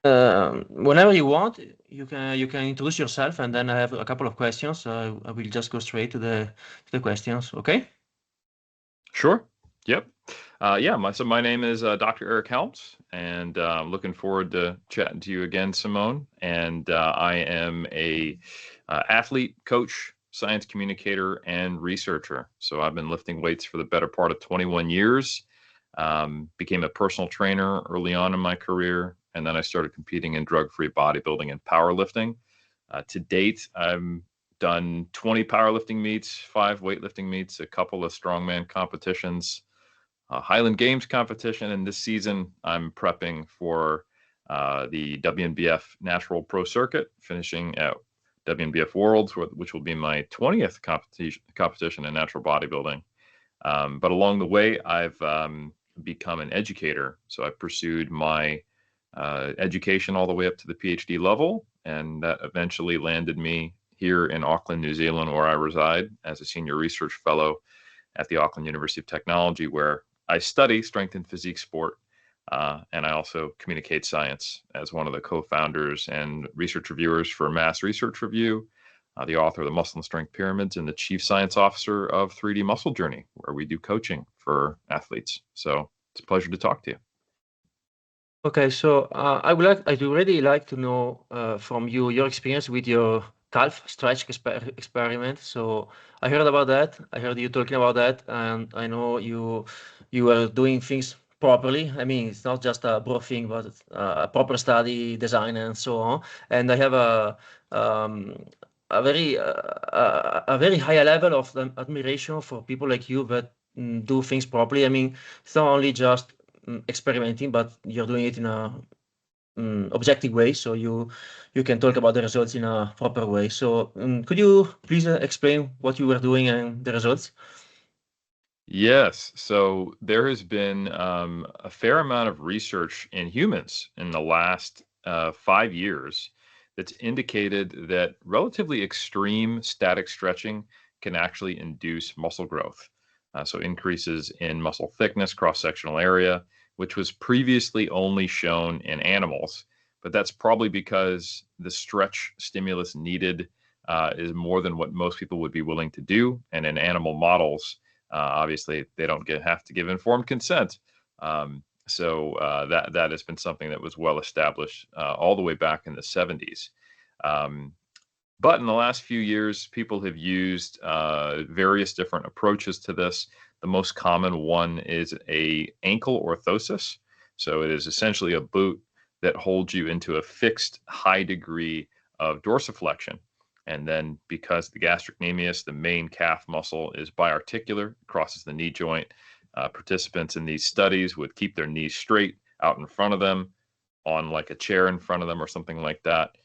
Whenever you want, you can introduce yourself, and then I have a couple of questions. I will just go straight to the questions. Okay? Sure. Yep. Yeah. My name is Dr. Eric Helms, and I'm looking forward to chatting to you again, Simone. And I am a athlete, coach, science communicator, and researcher. So I've been lifting weights for the better part of 21 years. Became a personal trainer early on in my career, and then I started competing in drug-free bodybuilding and powerlifting. To date, I'm done 20 powerlifting meets, 5 weightlifting meets, a couple of strongman competitions, a Highland Games competition, and this season I'm prepping for the WNBF Natural Pro Circuit, finishing at WNBF Worlds, which will be my 20th competition in natural bodybuilding. But along the way, I've become an educator. So I pursued my education all the way up to the PhD level, and that eventually landed me here in Auckland, New Zealand, where I reside as a senior research fellow at the Auckland University of Technology, where I study strength and physique sport. And I also communicate science as one of the co-founders and research reviewers for Mass Research Review, the author of the Muscle and Strength Pyramids, and the chief science officer of 3D Muscle Journey, where we do coaching for athletes. So it's a pleasure to talk to you. Okay, so I'd really like to know from you your experience with your calf stretch experiment. So I heard about that. I heard you talking about that, and I know you are doing things properly. I mean, it's not just a broad thing, but it's a proper study, design, and so on. And I have um, a very high level of admiration for people like you that do things properly. I mean, it's not only just experimenting, but you're doing it in a objective way, so you can talk about the results in a proper way. So could you please explain what you were doing and the results? Yes. So there has been a fair amount of research in humans in the last 5 years that's indicated that relatively extreme static stretching can actually induce muscle growth. So increases in muscle thickness, cross-sectional area, which was previously only shown in animals. But that's probably because the stretch stimulus needed is more than what most people would be willing to do. And in animal models, obviously, they don't have to give informed consent. That has been something that was well established all the way back in the 70s. Um, but in the last few years, people have used various different approaches to this. The most common one is a ankle orthosis. So it is essentially a boot that holds you into a fixed high degree of dorsiflexion. And then because the gastrocnemius, the main calf muscle, is biarticular, crosses the knee joint, participants in these studies would keep their knees straight out in front of them on like a chair in front of them or something like that,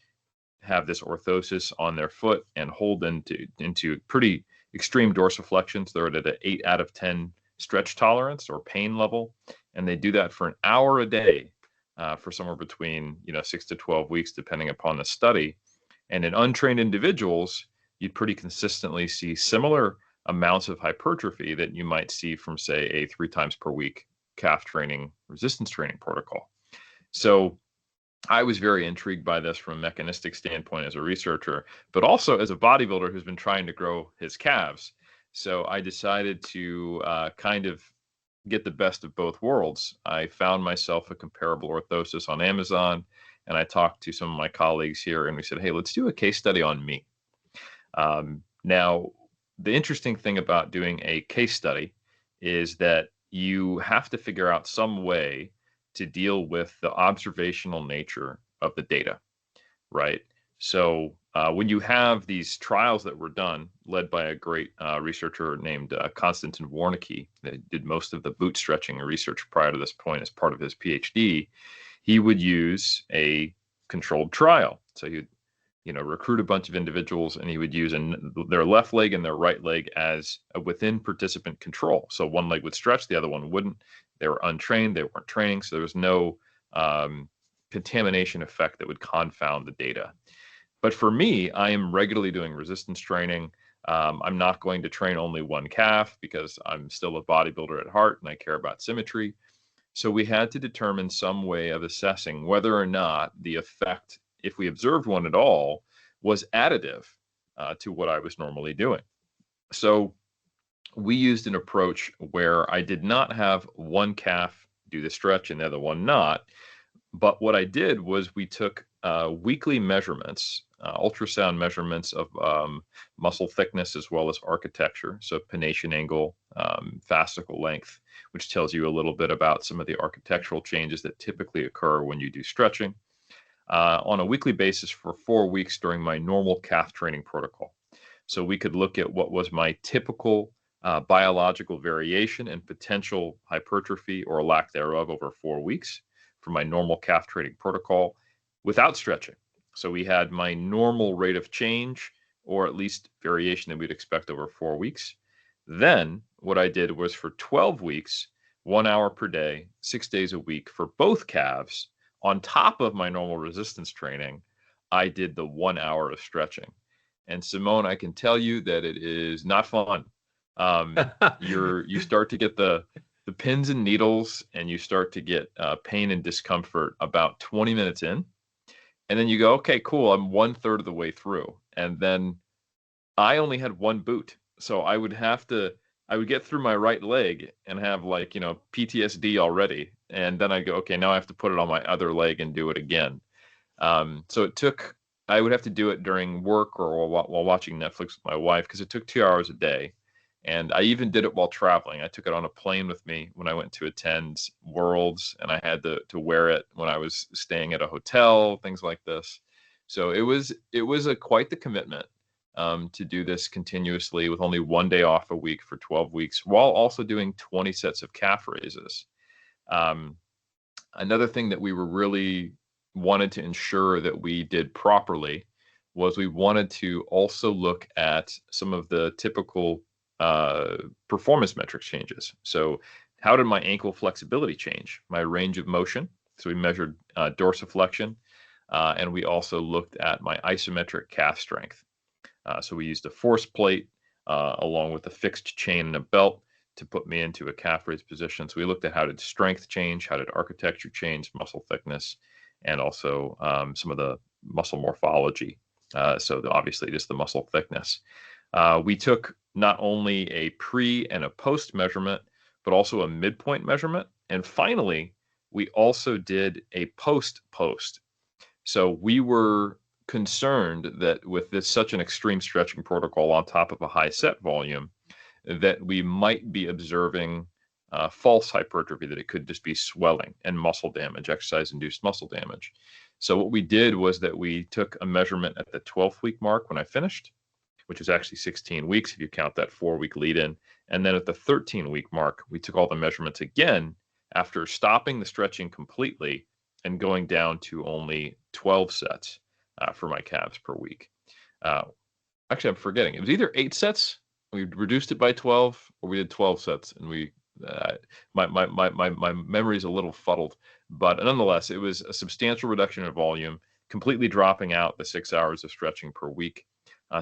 have this orthosis on their foot and hold into pretty extreme dorsiflexions. They're at an 8 out of 10 stretch tolerance or pain level, and they do that for an hour a day for somewhere between 6 to 12 weeks, depending upon the study. And in untrained individuals, you'd pretty consistently see similar amounts of hypertrophy that you might see from, say, a 3 times per week calf training resistance training protocol. So I was very intrigued by this from a mechanistic standpoint as a researcher, but also as a bodybuilder who's been trying to grow his calves. So I decided to kind of get the best of both worlds. I found myself a comparable orthosis on Amazon, and I talked to some of my colleagues here, and we said, hey, let's do a case study on me. Now, the interesting thing about doing a case study is that you have to figure out some way to deal with the observational nature of the data, right? So when you have these trials that were done, led by a great researcher named Konstantin Warnicki, that did most of the boot stretching research prior to this point as part of his PhD, he would use a controlled trial. So he'd recruit a bunch of individuals, and he would use their left leg and their right leg as a within participant control. So one leg would stretch, the other one wouldn't. They were untrained, they weren't training, so there was no contamination effect that would confound the data. But for me, I am regularly doing resistance training. I'm not going to train only one calf because I'm still a bodybuilder at heart and I care about symmetry. So we had to determine some way of assessing whether or not the effect, if we observed one at all, was additive to what I was normally doing. So we used an approach where I did not have one calf do the stretch and the other one not. But what I did was we took weekly measurements, ultrasound measurements of muscle thickness as well as architecture, so pennation angle, fascicle length, which tells you a little bit about some of the architectural changes that typically occur when you do stretching, on a weekly basis for 4 weeks during my normal calf training protocol. So we could look at what was my typical biological variation and potential hypertrophy or lack thereof over 4 weeks for my normal calf training protocol without stretching. So we had my normal rate of change, or at least variation that we'd expect over 4 weeks. Then what I did was for 12 weeks, 1 hour per day, 6 days a week for both calves, on top of my normal resistance training, I did the 1 hour of stretching. And Simone, I can tell you that it is not fun. You start to get the pins and needles, and you start to get pain and discomfort about 20 minutes in, and then you go, okay, cool, I'm 1/3 of the way through, and then I only had one boot, so I would get through my right leg and have, like, PTSD already, and then I go, okay, now I have to put it on my other leg and do it again. So I would have to do it during work or while watching Netflix with my wife, because it took 2 hours a day. And I even did it while traveling. I took it on a plane with me when I went to attend Worlds, and I had to wear it when I was staying at a hotel, things like this. So it was quite the commitment to do this continuously with only 1 day off a week for 12 weeks, while also doing 20 sets of calf raises. Another thing that we were really wanted to ensure that we did properly was we wanted to also look at some of the typical performance metrics changes. So how did my ankle flexibility change? My range of motion. So we measured dorsiflexion, and we also looked at my isometric calf strength. So we used a force plate along with a fixed chain and a belt to put me into a calf raise position. So we looked at how did strength change, how did architecture change, muscle thickness, and also some of the muscle morphology. So obviously just the muscle thickness. We took not only a pre and a post measurement, but also a midpoint measurement. And finally, we also did a post. So we were concerned that with this such an extreme stretching protocol on top of a high set volume, that we might be observing false hypertrophy, that it could just be swelling and muscle damage, exercise-induced muscle damage. So what we did was that we took a measurement at the 12th week mark when I finished, which was actually 16 weeks if you count that 4-week lead-in. And then at the 13-week mark, we took all the measurements again after stopping the stretching completely and going down to only 12 sets for my calves per week. Actually, I'm forgetting. It was either 8 sets, we reduced it by 12, or we did 12 sets, and my memory is a little fuddled. But nonetheless, it was a substantial reduction in volume, completely dropping out the 6 hours of stretching per week,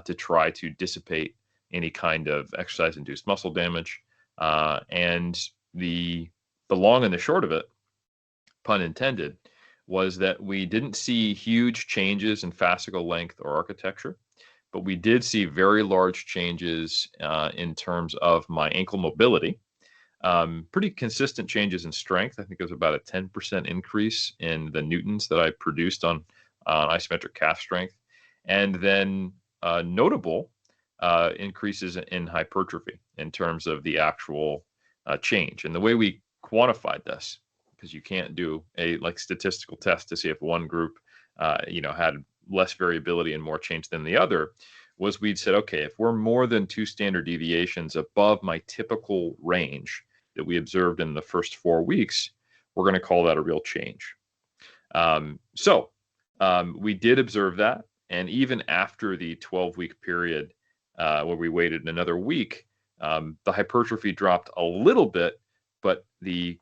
to try to dissipate any kind of exercise-induced muscle damage. And the long and the short of it, pun intended, was that we didn't see huge changes in fascicle length or architecture, but we did see very large changes in terms of my ankle mobility. Pretty consistent changes in strength. I think it was about a 10% increase in the newtons that I produced on isometric calf strength. And then notable increases in hypertrophy in terms of the actual change. And the way we quantified this, because you can't do a statistical test to see if one group had less variability and more change than the other, was we'd said, okay, if we're more than 2 standard deviations above my typical range that we observed in the first 4 weeks, we're going to call that a real change. So we did observe that. And even after the 12-week period where we waited another week, the hypertrophy dropped a little bit, but the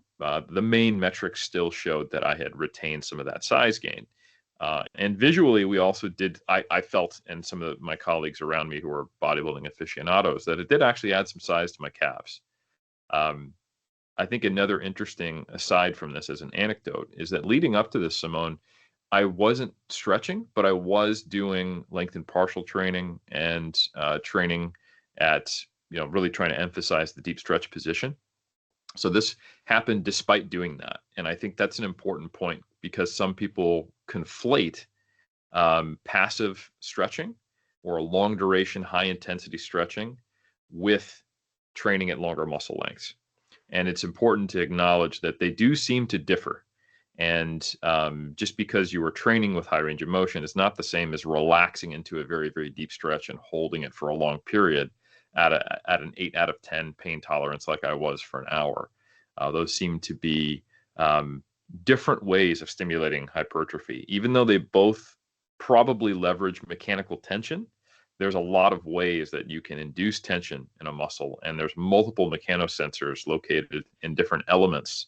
main metrics still showed that I had retained some of that size gain. And visually, we also did, I felt, and some of my colleagues around me who are bodybuilding aficionados, that it did actually add some size to my calves. I think another interesting aside from this as an anecdote is that leading up to this, Simone, I wasn't stretching, but I was doing lengthened partial training and training at, really trying to emphasize the deep stretch position. So this happened despite doing that. And I think that's an important point because some people conflate passive stretching or a long duration, high intensity stretching with training at longer muscle lengths. And it's important to acknowledge that they do seem to differ. And just because you are training with high range of motion is not the same as relaxing into a very, very deep stretch and holding it for a long period at an 8 out of 10 pain tolerance like I was for an hour. Those seem to be different ways of stimulating hypertrophy. Even though they both probably leverage mechanical tension, there's a lot of ways that you can induce tension in a muscle, and there's multiple mechanosensors located in different elements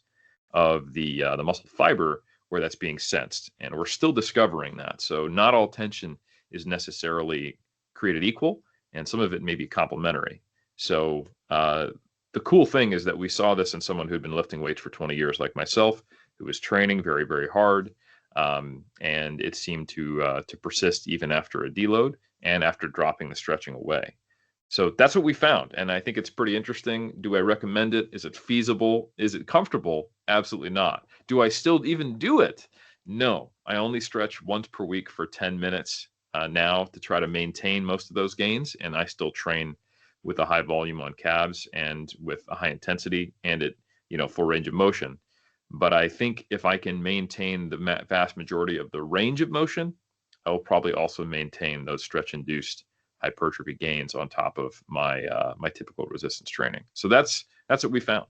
of the muscle fiber where that's being sensed, and we're still discovering that. So not all tension is necessarily created equal, and some of it may be complementary. So the cool thing is that we saw this in someone who'd been lifting weights for 20 years, like myself, who was training very, very hard, and it seemed to persist even after a deload and after dropping the stretching away. So that's what we found. And I think it's pretty interesting. Do I recommend it? Is it feasible? Is it comfortable? Absolutely not. Do I still even do it? No, I only stretch once per week for 10 minutes now to try to maintain most of those gains. And I still train with a high volume on calves and with a high intensity and at, full range of motion. But I think if I can maintain the vast majority of the range of motion, I will probably also maintain those stretch-induced hypertrophy gains on top of my my typical resistance training. So that's what we found.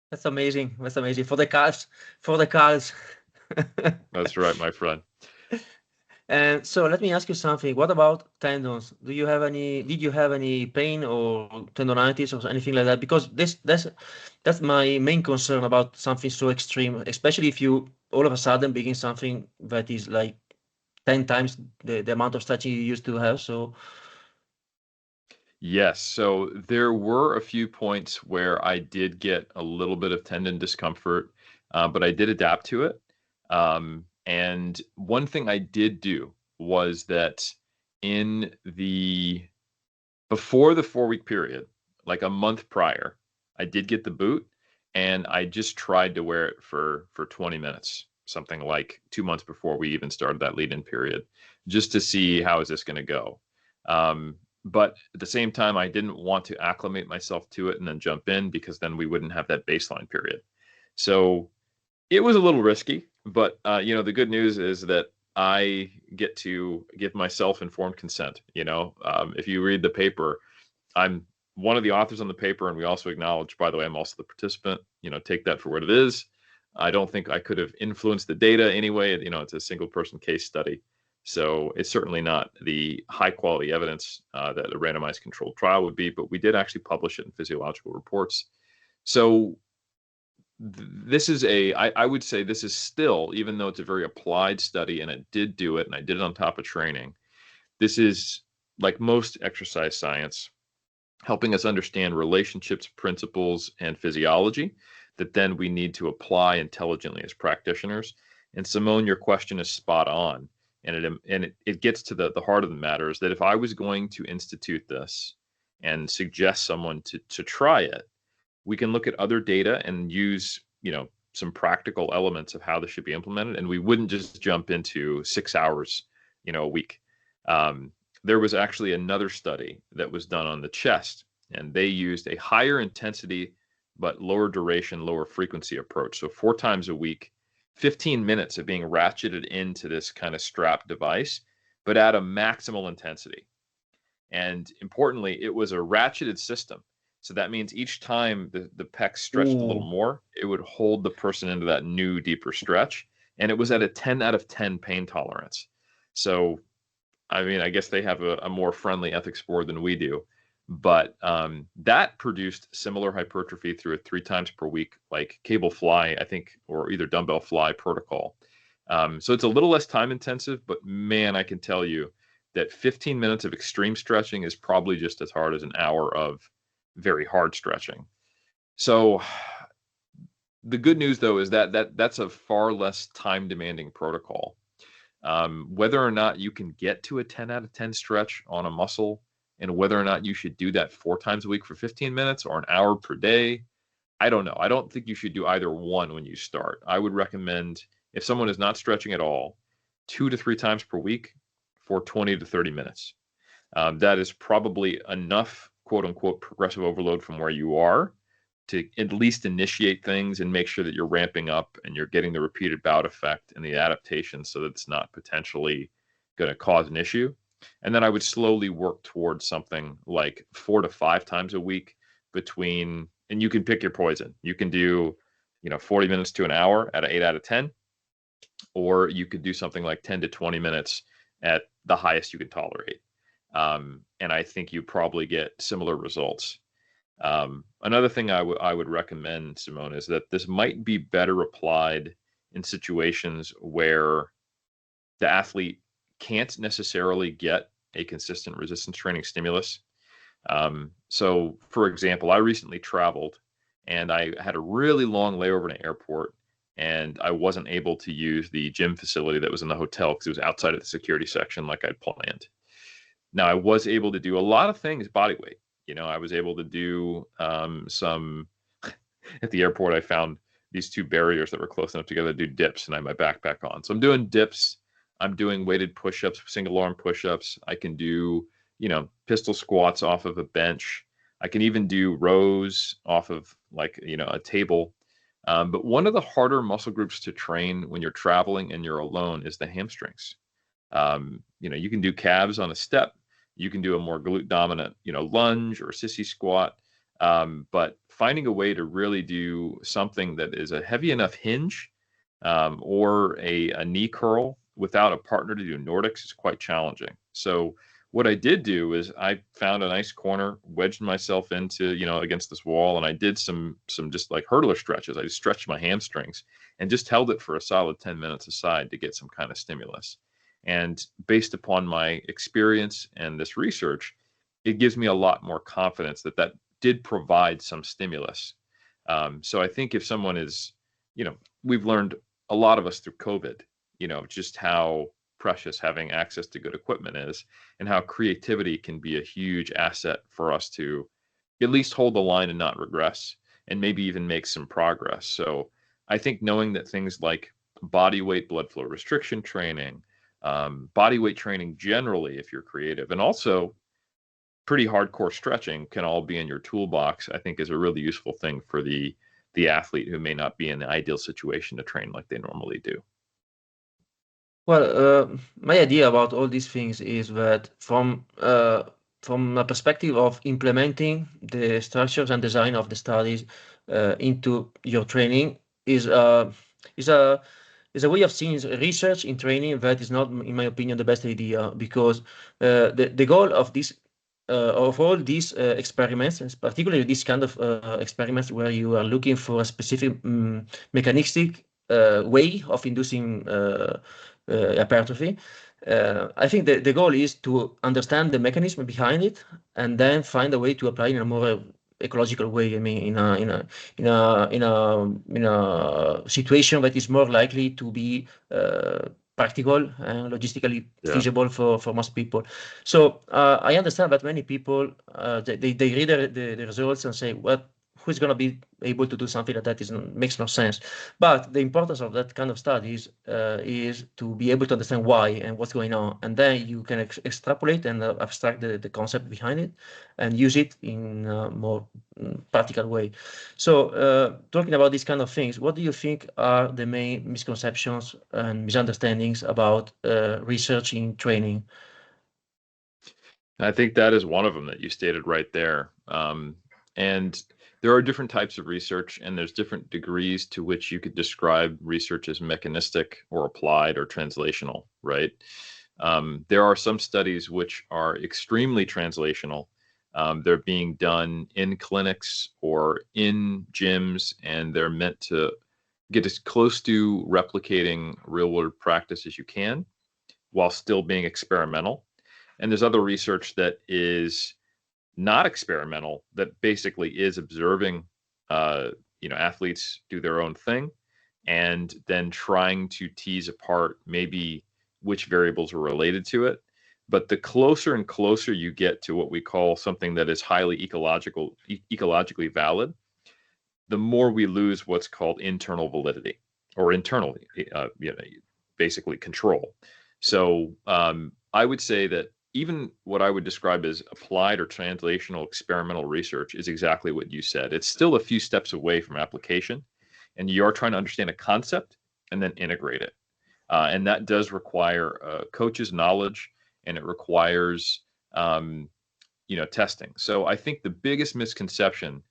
That's amazing. That's amazing for the calves. For the calves. That's right, my friend. And so let me ask you something. What about tendons? Did you have any pain or tendonitis or anything like that? Because that's my main concern about something so extreme, especially if you all of a sudden begin something that is like 10 times the amount of stretching you used to have. So yes, so there were a few points where I did get a little bit of tendon discomfort, but I did adapt to it. And one thing I did do was that before the 4-week period, like a month prior, I did get the boot and I just tried to wear it for 20 minutes, something like 2 months before we even started that lead-in period, just to see how is this going to go. But at the same time, I didn't want to acclimate myself to it and then jump in because then we wouldn't have that baseline period. So it was a little risky, but the good news is that I get to give myself informed consent. If you read the paper, I'm one of the authors on the paper, and we also acknowledge, by the way, I'm also the participant. Take that for what it is. I don't think I could have influenced the data anyway. It's a single person case study. So it's certainly not the high quality evidence that a randomized controlled trial would be, but we did actually publish it in physiological reports. So this is I would say this is still, even though it's a very applied study and it did do it and I did it on top of training, this is like most exercise science, helping us understand relationships, principles, and physiology that then we need to apply intelligently as practitioners. And Simone, your question is spot on. And it gets to the heart of the matter is that if I was going to institute this and suggest someone to try it, we can look at other data and use, some practical elements of how this should be implemented. And we wouldn't just jump into 6 hours, a week. There was actually another study that was done on the chest, and they used a higher intensity, but lower duration, lower frequency approach. So 4 times a week, 15 minutes of being ratcheted into this kind of strap device, but at a maximal intensity. And importantly, it was a ratcheted system. So that means each time the pec stretched a little more, it would hold the person into that new, deeper stretch. And it was at a 10 out of 10 pain tolerance. So, I mean, I guess they have a more friendly ethics board than we do. But that produced similar hypertrophy through a 3 times per week, like cable fly, I think, or either dumbbell fly protocol. So it's a little less time intensive, but man, I can tell you that 15 minutes of extreme stretching is probably just as hard as an hour of very hard stretching. So the good news though is that's a far less time demanding protocol. Whether or not you can get to a 10 out of 10 stretch on a muscle, and whether or not you should do that 4 times a week for 15 minutes or an hour per day, I don't know. I don't think you should do either one when you start. I would recommend, if someone is not stretching at all, 2 to 3 times per week for 20 to 30 minutes. That is probably enough, quote unquote, progressive overload from where you are to at least initiate things and make sure that you're ramping up and you're getting the repeated bout effect and the adaptation so that it's not potentially going to cause an issue. And then I would slowly work towards something like 4 to 5 times a week between, and you can pick your poison. You can do, 40 minutes to an hour at an 8 out of 10, or you could do something like 10 to 20 minutes at the highest you can tolerate. And I think you probably get similar results. Another thing I would recommend, Simone, is that this might be better applied in situations where the athlete can't necessarily get a consistent resistance training stimulus. So, for example, I recently traveled and I had a really long layover in an airport, and I wasn't able to use the gym facility that was in the hotel because it was outside of the security section like I'd planned. Now, I was able to do a lot of things body weight. I was able to do some at the airport. I found these two barriers that were close enough together to do dips, and I had my backpack on. So I'm doing dips. I'm doing weighted push-ups, single arm push-ups. I can do, pistol squats off of a bench. I can even do rows off of a table. But one of the harder muscle groups to train when you're traveling and you're alone is the hamstrings. You can do calves on a step. You can do a more glute dominant, lunge or sissy squat. But finding a way to really do something that is a heavy enough hinge or a knee curl without a partner to do Nordics is quite challenging. So what I did do is I found a nice corner, wedged myself into, against this wall, and I did some just like hurdler stretches. I just stretched my hamstrings and just held it for a solid 10 minutes aside to get some kind of stimulus. And based upon my experience and this research, it gives me a lot more confidence that did provide some stimulus. So I think if someone is, we've learned, a lot of us through COVID, just how precious having access to good equipment is, and how creativity can be a huge asset for us to at least hold the line and not regress, and maybe even make some progress. So I think knowing that things like body weight blood flow restriction training, body weight training generally, if you're creative, and also pretty hardcore stretching can all be in your toolbox, I think is a really useful thing for the athlete who may not be in the ideal situation to train like they normally do. Well, my idea about all these things is that from a perspective of implementing the structures and design of the studies into your training is a way of seeing research in training that is not, in my opinion, the best idea, because the goal of this of all these experiments, particularly this kind of experiments where you are looking for a specific mechanistic way of inducing hypertrophy. I think the goal is to understand the mechanism behind it and then find a way to apply in a more ecological way. I mean, in a situation that is more likely to be practical and logistically feasible for most people. So I understand that many people they read the results and say, "Well, who's going to be able to do something that makes no sense?" But the importance of that kind of studies is to be able to understand why and what's going on, and then you can extrapolate and abstract the concept behind it and use it in a more practical way. So talking about these kind of things, what do you think are the main misconceptions and misunderstandings about research in training? I think that is one of them that you stated right there. And there are different types of research, and there's different degrees to which you could describe research as mechanistic or applied or translational, right? There are some studies which are extremely translational. They're being done in clinics or in gyms, and they're meant to get as close to replicating real world practice as you can while still being experimental. And there's other research that is not experimental, that basically is observing athletes do their own thing, and then trying to tease apart maybe which variables are related to it. But the closer and closer you get to what we call something that is highly ecologically valid, the more we lose what's called internal validity, or internally, basically control. So I would say that even what I would describe as applied or translational experimental research is exactly what you said. It's still a few steps away from application, and you are trying to understand a concept and then integrate it. And that does require a coach's knowledge, and it requires testing. So I think the biggest misconception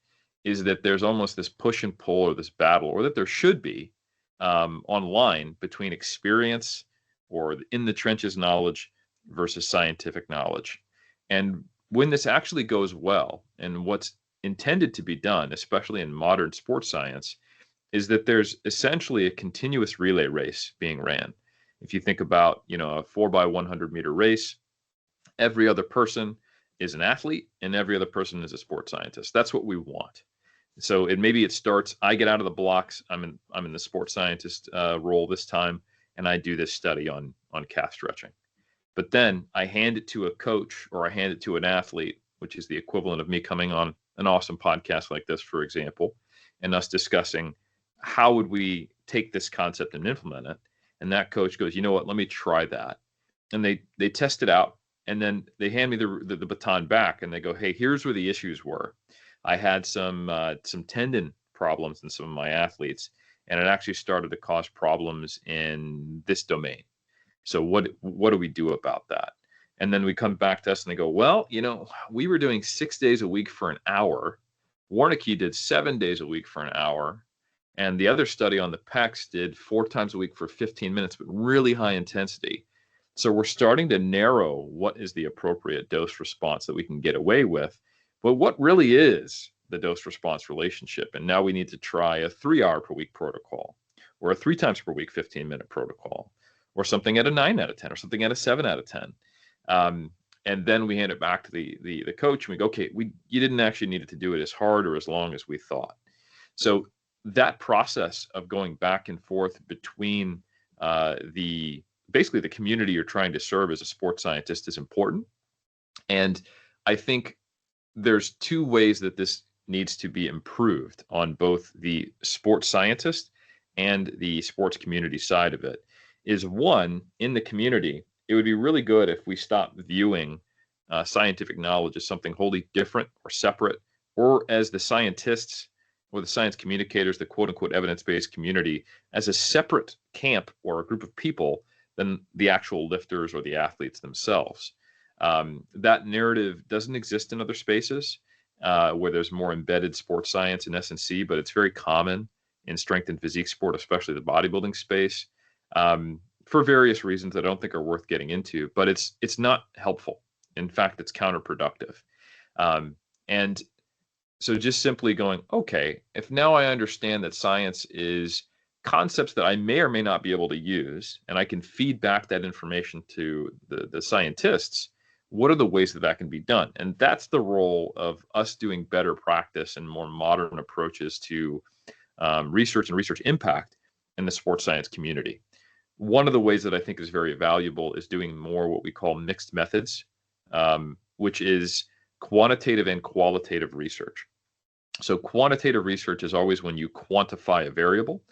is that there's almost this push and pull, or this battle, or that there should be online, between experience or in the trenches knowledge versus scientific knowledge. And when this actually goes well, and what's intended to be done, especially in modern sports science, is that there's essentially a continuous relay race being ran. If you think about, a 4x100 meter race, every other person is an athlete and every other person is a sports scientist. That's what we want. So maybe it starts, I get out of the blocks, I'm in the sports scientist role this time, and I do this study on calf stretching. But then I hand it to a coach, or I hand it to an athlete, which is the equivalent of me coming on an awesome podcast like this, for example, and us discussing how would we take this concept and implement it. And that coach goes, you know what, let me try that. And they test it out, and then they hand me the baton back, and they go, hey, here's where the issues were. I had some tendon problems in some of my athletes, and it actually started to cause problems in this domain. So what do we do about that? And then we come back to us and they go, well, we were doing 6 days a week for an hour. Warnicke did 7 days a week for an hour. And the other study on the pecs did 4 times a week for 15 minutes, but really high intensity. So we're starting to narrow what is the appropriate dose response that we can get away with. But what really is the dose response relationship? And now we need to try a 3-hour per week protocol, or a 3 times per week 15-minute protocol, or something at a 9 out of 10, or something at a 7 out of 10. And then we hand it back to the coach, and we go, okay, you didn't actually need to do it as hard or as long as we thought. So that process of going back and forth between basically the community you're trying to serve as a sports scientist is important. And I think there's 2 ways that this needs to be improved on both the sports scientist and the sports community side of it. Is one, in the community, it would be really good if we stopped viewing scientific knowledge as something wholly different or separate, or as the scientists or the science communicators, the quote unquote evidence-based community, as a separate camp or a group of people than the actual lifters or the athletes themselves. That narrative doesn't exist in other spaces where there's more embedded sports science in S&C, but it's very common in strength and physique sport, especially the bodybuilding space, for various reasons I don't think are worth getting into, but it's not helpful. In fact, it's counterproductive. And so just simply going, okay, if now I understand that science is concepts that I may or may not be able to use, and I can feed back that information to the scientists, what are the ways that can be done? And that's the role of us doing better practice and more modern approaches to research and research impact in the sports science community. One of the ways that I think is very valuable is doing more what we call mixed methods, which is quantitative and qualitative research. So quantitative research is always when you quantify a variable.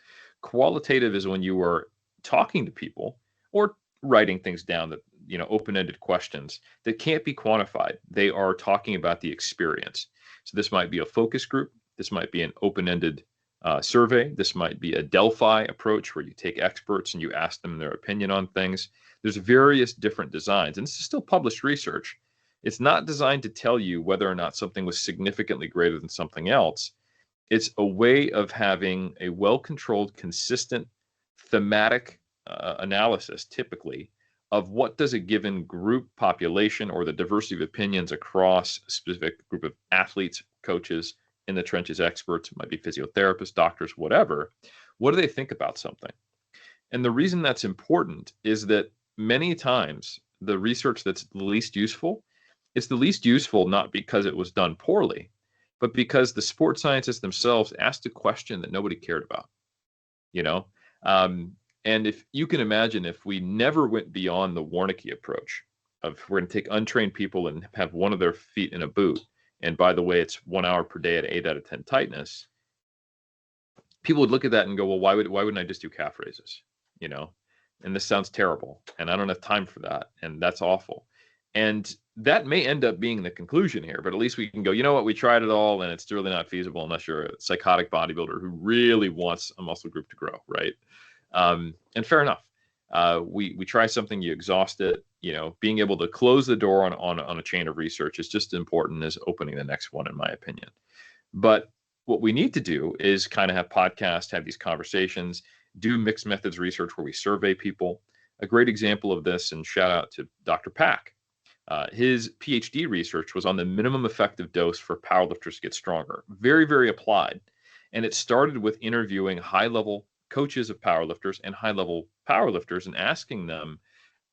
Qualitative is when you are talking to people or writing things down, that open-ended questions that can't be quantified. They are talking about the experience. So this might be a focus group. This might be an open-ended survey. This might be a Delphi approach, where you take experts and you ask them their opinion on things. There's various different designs, and this is still published research. It's not designed to tell you whether or not something was significantly greater than something else. It's a way of having a well-controlled, consistent, thematic analysis, typically, of what does a given group, population, or the diversity of opinions across a specific group of athletes, coaches, in the trenches experts, it might be physiotherapists, doctors, whatever. What do they think about something? And the reason that's important is that many times the research that's the least useful is the least useful not because it was done poorly. but because the sports scientists themselves asked a question that nobody cared about, you know? And if you can imagine, if we never went beyond the Warnicki approach of we're going to take untrained people and have one of their feet in a boot, and by the way, it's 1 hour per day at 8 out of 10 tightness, people would look at that and go, well, why wouldn't I just do calf raises? You know, and this sounds terrible, and I don't have time for that, and that's awful. And that may end up being the conclusion here, but at least we can go, you know what, we tried it all, and it's really not feasible unless you're a psychotic bodybuilder who really wants a muscle group to grow, right? And fair enough. We try something, you exhaust it. You know, being able to close the door on a chain of research is just as important as opening the next one, in my opinion. But what we need to do is kind of have podcasts, have these conversations, do mixed methods research where we survey people. A great example of this, and shout out to Dr. Pack. His PhD research was on the minimum effective dose for powerlifters to get stronger. Very, very applied. And it started with interviewing high-level coaches of powerlifters and high-level powerlifters and asking them,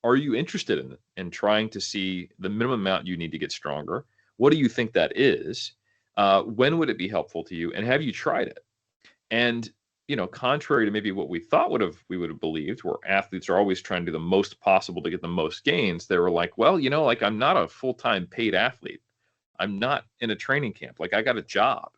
are you interested in trying to see the minimum amount you need to get stronger? What do you think that is? When would it be helpful to you? And have you tried it? And, you know, contrary to maybe what we thought we would have believed, where athletes are always trying to do the most possible to get the most gains, they were like, well, you know, like I'm not a full-time paid athlete. I'm not in a training camp. Like I got a job.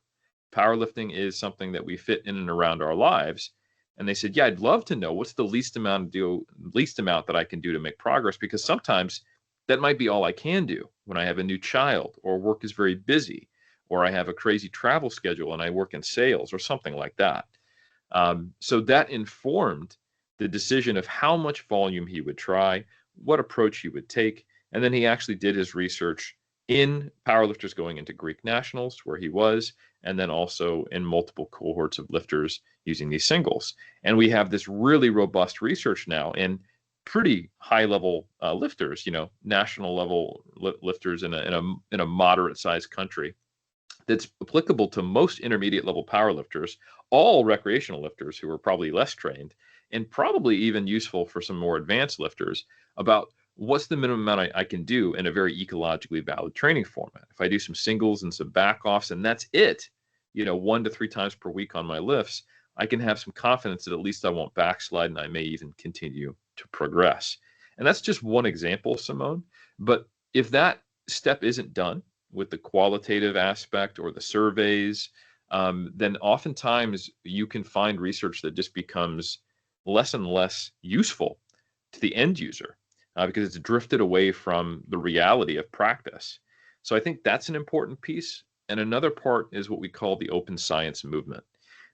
Powerlifting is something that we fit in and around our lives. And they said, yeah, I'd love to know what's the least amount that I can do to make progress, because sometimes that might be all I can do when I have a new child, or work is very busy, or I have a crazy travel schedule and I work in sales or something like that. So that informed the decision of how much volume he would try, what approach he would take. And then he actually did his research in powerlifters going into Greek nationals, where he was, and then also in multiple cohorts of lifters using these singles. And we have this really robust research now in pretty high level lifters, you know, national level lifters in a moderate sized country, that's applicable to most intermediate level power lifters, all recreational lifters who are probably less trained, and probably even useful for some more advanced lifters, about what's the minimum amount I can do in a very ecologically valid training format. If I do some singles and some back offs and that's it, you know, 1 to 3 times per week on my lifts, I can have some confidence that at least I won't backslide, and I may even continue to progress. And that's just one example, Simone. But if that step isn't done with the qualitative aspect or the surveys, then oftentimes you can find research that just becomes less and less useful to the end user, because it's drifted away from the reality of practice. So I think that's an important piece. And another part is what we call the open science movement.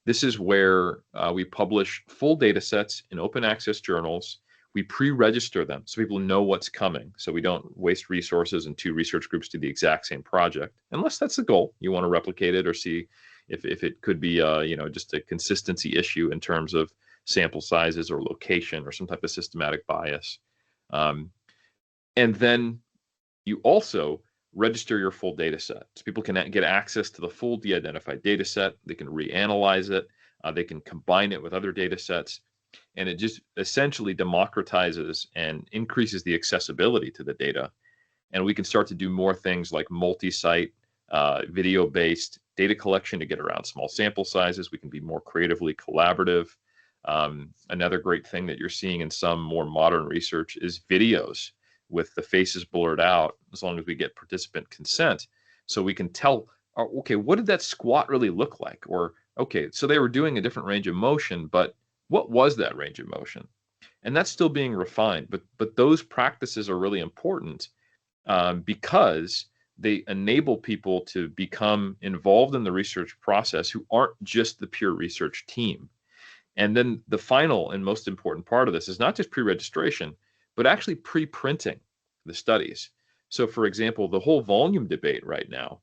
This is where we publish full data sets in open access journals. We pre-register them so people know what's coming, so we don't waste resources and 2 research groups do the exact same project, unless that's the goal. You want to replicate it or see if it could be you know, just a consistency issue in terms of sample sizes or location or some type of systematic bias. And then you also register your full data set, so people can get access to the full de-identified data set. They can reanalyze it. They can combine it with other data sets. And it just essentially democratizes and increases the accessibility to the data. And we can start to do more things like multi-site, video-based data collection to get around small sample sizes. We can be more creatively collaborative. Another great thing that you're seeing in some more modern research is videos with the faces blurred out, as long as we get participant consent. So we can tell, okay, what did that squat really look like? Or, okay, so they were doing a different range of motion, but what was that range of motion? And that's still being refined. But those practices are really important, because they enable people to become involved in the research process who aren't just the pure research team. And then the final and most important part of this is not just pre-registration, but actually pre-printing the studies. So, for example, the whole volume debate right now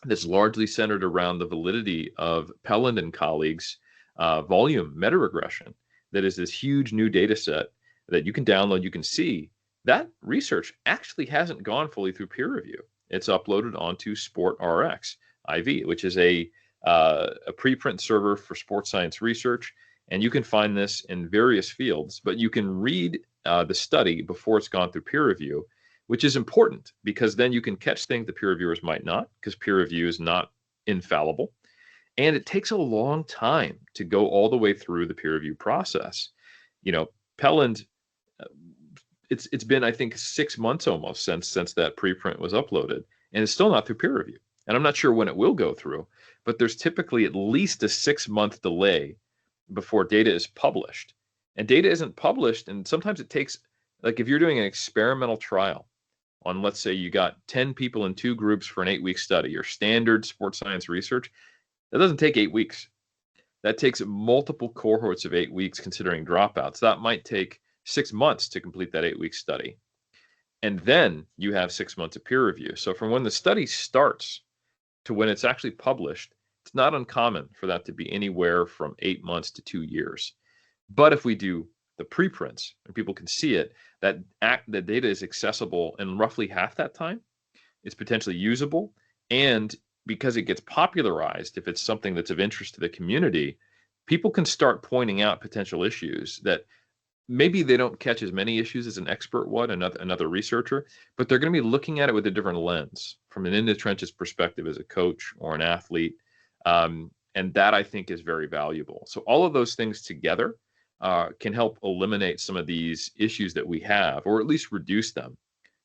that's largely centered around the validity of Pelland and colleagues' volume meta-regression, that is this huge new data set that you can download, you can see. That research actually hasn't gone fully through peer review. It's uploaded onto SportRx IV, which is a preprint server for sports science research. And you can find this in various fields, but you can read the study before it's gone through peer review, which is important because then you can catch things the peer reviewers might not, because peer review is not infallible. And it takes a long time to go all the way through the peer review process. Pelland, it's been, I think, 6 months almost since that preprint was uploaded, and it's still not through peer review. And I'm not sure when it will go through, but there's typically at least a 6-month delay before data is published. And data isn't published, and sometimes it takes, like if you're doing an experimental trial on, let's say you got 10 people in 2 groups for an 8-week study, or standard sports science research, that doesn't take 8 weeks. That takes multiple cohorts of 8 weeks considering dropouts. That might take 6 months to complete that 8-week study. And then you have 6 months of peer review. So from when the study starts to when it's actually published, it's not uncommon for that to be anywhere from 8 months to 2 years. But if we do the preprints and people can see it, that the data is accessible in roughly half that time. It's potentially usable, and because it gets popularized, if it's something that's of interest to the community, people can start pointing out potential issues that maybe they don't catch as many issues as an expert would, another researcher, but they're going to be looking at it with a different lens from an in the trenches perspective as a coach or an athlete. And that, I think, is very valuable. So all of those things together can help eliminate some of these issues that we have, or at least reduce them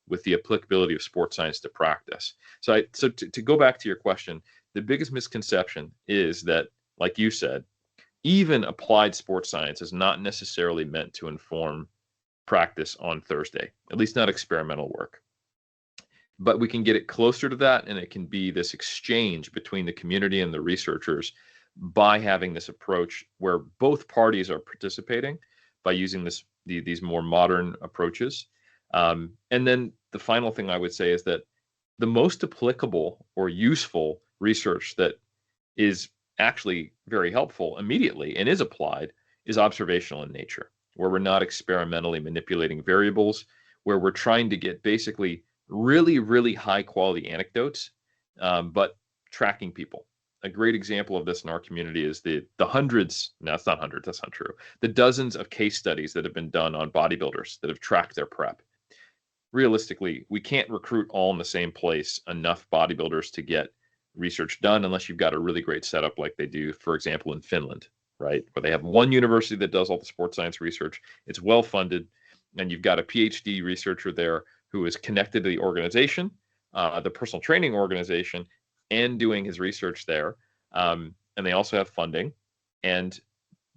with the applicability of sports science to practice. So to go back to your question, the biggest misconception is that, like you said, even applied sports science is not necessarily meant to inform practice on Thursday, at least not experimental work. But we can get it closer to that, and it can be this exchange between the community and the researchers by having this approach where both parties are participating by using these more modern approaches. And then the final thing I would say is that the most applicable or useful research that is actually very helpful immediately and is applied is observational in nature, where we're not experimentally manipulating variables, where we're trying to get basically really, really high quality anecdotes, but tracking people. A great example of this in our community is the hundreds, no, it's not hundreds, that's not true, the dozens of case studies that have been done on bodybuilders that have tracked their prep. Realistically, we can't recruit all in the same place enough bodybuilders to get research done unless you've got a really great setup like they do, for example, in Finland, right? Where they have one university that does all the sports science research. It's well funded, and you've got a PhD researcher there who is connected to the organization, the personal training organization, and doing his research there. And they also have funding, and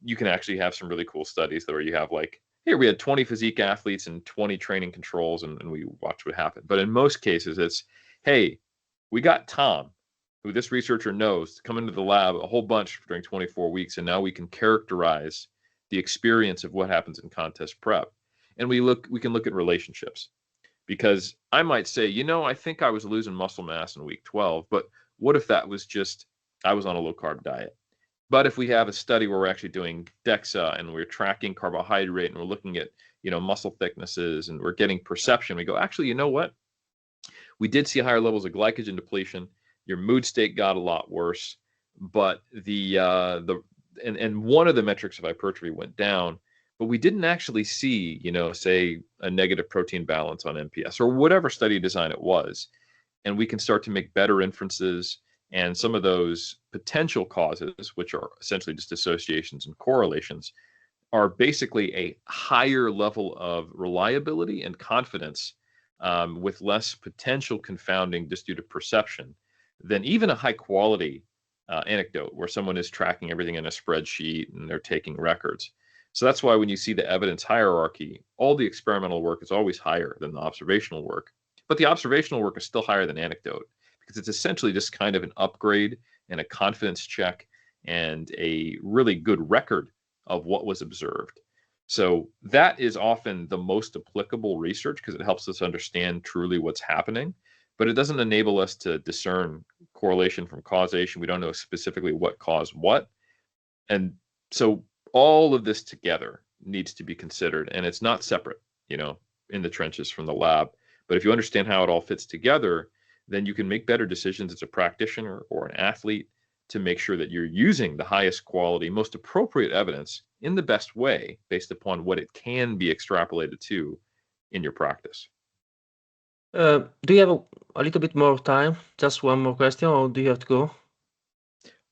you can actually have some really cool studies where you have, like, here we had 20 physique athletes and 20 training controls, and we watched what happened. But in most cases, it's, hey, we got Tom, who this researcher knows, to come into the lab a whole bunch during 24 weeks, and now we can characterize the experience of what happens in contest prep. And we can look at relationships, because I might say, I think I was losing muscle mass in week 12, but what if that was just, I was on a low carb diet? But if we have a study where we're actually doing DEXA and we're tracking carbohydrate and we're looking at, muscle thicknesses and we're getting perception, we go, actually, you know what? We did see higher levels of glycogen depletion. Your mood state got a lot worse, but and one of the metrics of hypertrophy went down, but we didn't actually see, say a negative protein balance on MPS or whatever study design it was. And we can start to make better inferences, and some of those potential causes, which are essentially just associations and correlations, are basically a higher level of reliability and confidence, with less potential confounding just due to perception, than even a high quality anecdote where someone is tracking everything in a spreadsheet and they're taking records. So that's why when you see the evidence hierarchy, all the experimental work is always higher than the observational work. But the observational work is still higher than anecdote, because it's essentially just kind of an upgrade and a confidence check and a really good record of what was observed. So that is often the most applicable research, because it helps us understand truly what's happening, but it doesn't enable us to discern correlation from causation. We don't know specifically what caused what. And so all of this together needs to be considered, and it's not separate, in the trenches from the lab. But if you understand how it all fits together, then you can make better decisions as a practitioner or an athlete to make sure that you're using the highest quality, most appropriate evidence in the best way based upon what it can be extrapolated to in your practice. Do you have a little bit more time? Just one more question, or do you have to go?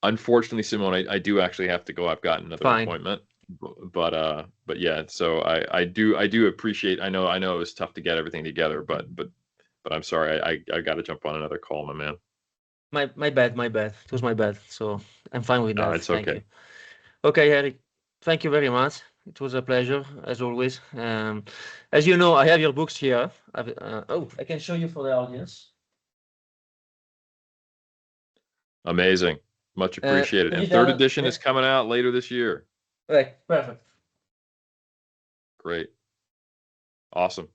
Unfortunately, Simone, I do actually have to go. I've got another Fine. appointment. But yeah, so I do appreciate. I know it was tough to get everything together, but I'm sorry. I got to jump on another call, my man. My bad, my bad. It was my bad. So I'm fine with No, that. it's Thank you. okay. Okay, Eric. Thank you very much. It was a pleasure, as always. As you know, I have your books here. Oh, I can show you for the audience. Amazing. Much appreciated. And Read third them. edition is coming out later this year. Right, perfect. Great. Awesome.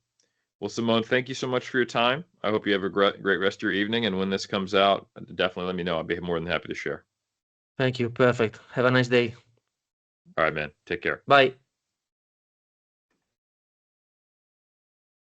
Well, Simone, thank you so much for your time. I hope you have a great rest of your evening. And when this comes out, definitely let me know. I'll be more than happy to share. Thank you. Perfect. Have a nice day. All right, man. Take care. Bye.